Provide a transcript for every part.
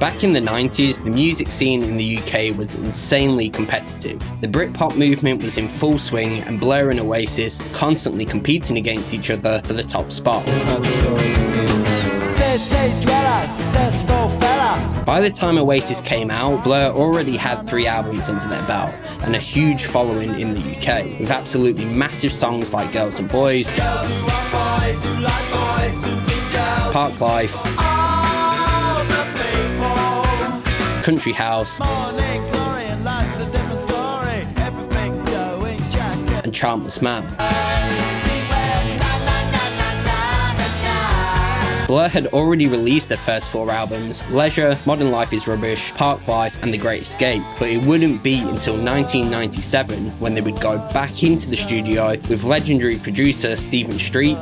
Back in the 90s, the music scene in the UK was insanely competitive. The Britpop movement was in full swing, and Blur and Oasis constantly competing against each other for the top spot. By the time Oasis came out, Blur already had 3 albums under their belt and a huge following in the UK, with absolutely massive songs like Girls and Boys, Park Life, Country House, and Charmless Man. Blur had already released their first 4 albums, Leisure, Modern Life is Rubbish, Park Life and The Great Escape, but it wouldn't be until 1997 when they would go back into the studio with legendary producer Stephen Street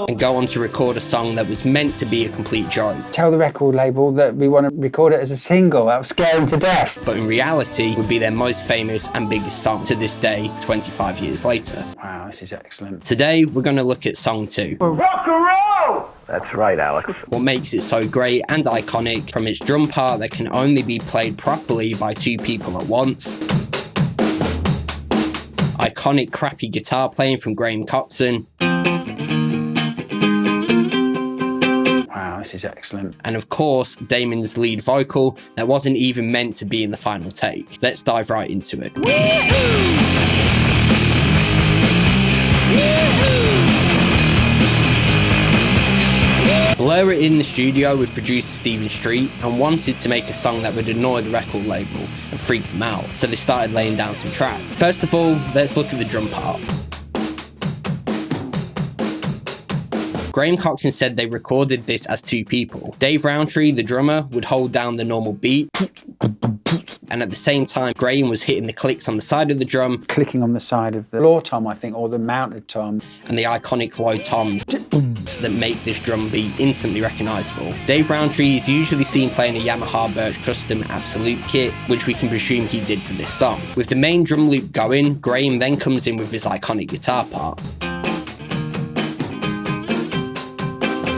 and go on to record a song that was meant to be a complete joke. Tell the record label that we want to record it as a single. That would scare them to death. But in reality would be their most famous and biggest song to this day, 25 years later. Wow, this is excellent. Today we're going to look at song 2. Rock and roll! That's right, Alex. What makes it so great and iconic, from its drum part that can only be played properly by 2 people at once, iconic crappy guitar playing from Graham Coxon, this is excellent. And of course, Damon's lead vocal that wasn't even meant to be in the final take. Let's dive right into it. Blur were in the studio with producer Stephen Street and wanted to make a song that would annoy the record label and freak them out, so they started laying down some tracks. First of all, let's look at the drum part. Graham Coxon said they recorded this as 2 people. Dave Rowntree, the drummer, would hold down the normal beat, and at the same time, Graham was hitting the clicks on the side of the drum, clicking on the side of the floor tom, I think, or the mounted tom, and the iconic low toms that make this drum beat instantly recognisable. Dave Rowntree is usually seen playing a Yamaha Birch Custom Absolute kit, which we can presume he did for this song. With the main drum loop going, Graham then comes in with his iconic guitar part,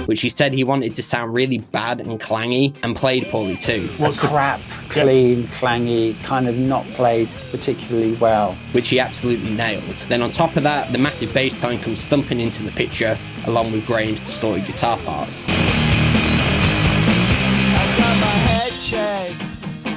which he said he wanted to sound really bad and clangy, and played poorly too. What's crap, clean, clangy, kind of not played particularly well. Which he absolutely nailed. Then on top of that, the massive bass tone comes thumping into the picture, along with Graham's distorted guitar parts.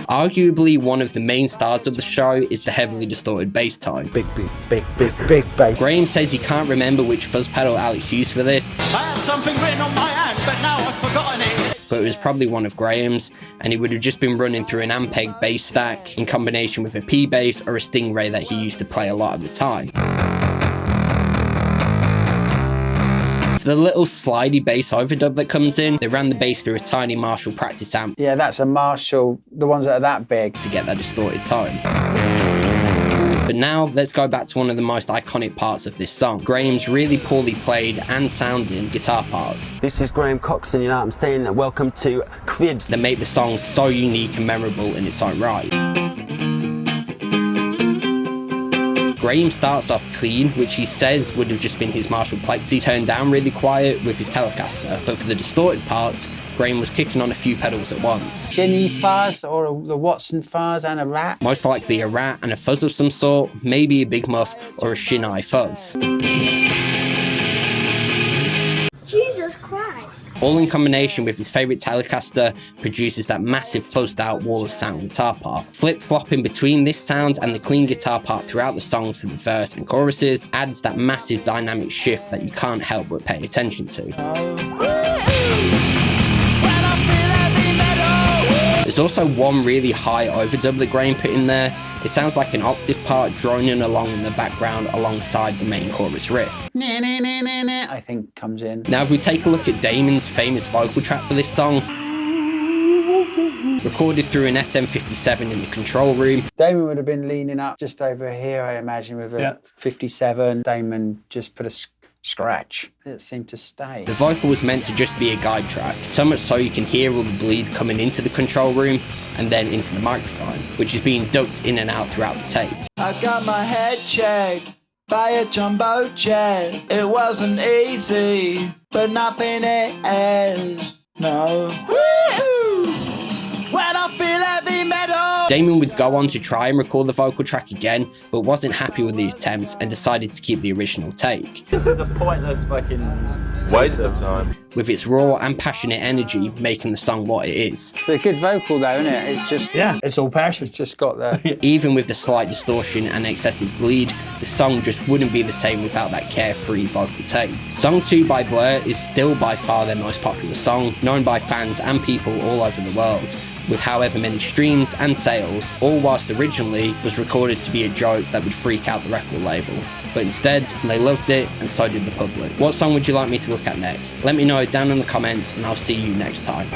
Arguably one of the main stars of the show is the heavily distorted bass tone. Big bass. Graham says he can't remember which fuzz pedal Alex used for this. I had something written on my hand, but now I've forgotten it. But it was probably one of Graham's, and it would have just been running through an Ampeg bass stack in combination with a P bass or a Stingray that he used to play a lot of the time. For the little slidey bass overdub that comes in, they ran the bass through a tiny Marshall practice amp. Yeah, that's a Marshall, the ones that are that big, to get that distorted tone. But now, let's go back to one of the most iconic parts of this song, Graham's really poorly played and sounding guitar parts. This is Graham Coxon, you know what I'm saying? Welcome to Cribs. That make the song so unique and memorable in its own right. Graham starts off clean, which he says would have just been his Marshall Plexi turned down really quiet with his Telecaster, but for the distorted parts, Graham was kicking on a few pedals at once. Chinny fuzz, or the Watson fuzz, and a rat? Most likely a rat and a fuzz of some sort, maybe a big muff or a shin-eye fuzz. Jesus Christ. All in combination with his favourite Telecaster produces that massive fuzzed out wall of sound guitar part. Flip-flopping between this sound and the clean guitar part throughout the song for the verse and choruses adds that massive dynamic shift that you can't help but pay attention to. There's also one really high overdub that Graham put in there. It sounds like an octave part droning along in the background alongside the main chorus riff. I think comes in. Now if we take a look at Damon's famous vocal track for this song, recorded through an SM57 in the control room. Damon would have been leaning up just over here, I imagine, with a 57. Damon just put a scratch. It seemed to stay. The vocal was meant to just be a guide track, so much so you can hear all the bleed coming into the control room and then into the microphone, which is being ducked in and out throughout the take. I got my head checked. by a jumbo jet. It wasn't easy, but nothing is. No. Woo-hoo! When I feel heavy metal. Damon would go on to try and record the vocal track again, but wasn't happy with the attempts and decided to keep the original take. This is a pointless fucking waste of time. With its raw and passionate energy making the song what it is. It's a good vocal though, isn't it? It's just, yeah, it's all passion. It's just got the... Even with the slight distortion and excessive bleed, the song just wouldn't be the same without that carefree vocal take. Song 2 by Blur is still by far their most popular song, known by fans and people all over the world, with however many streams and sales, all whilst originally was recorded to be a joke that would freak out the record label. But instead, they loved it, and so did the public. What song would you like me to look at next? Let me know down in the comments, and I'll see you next time.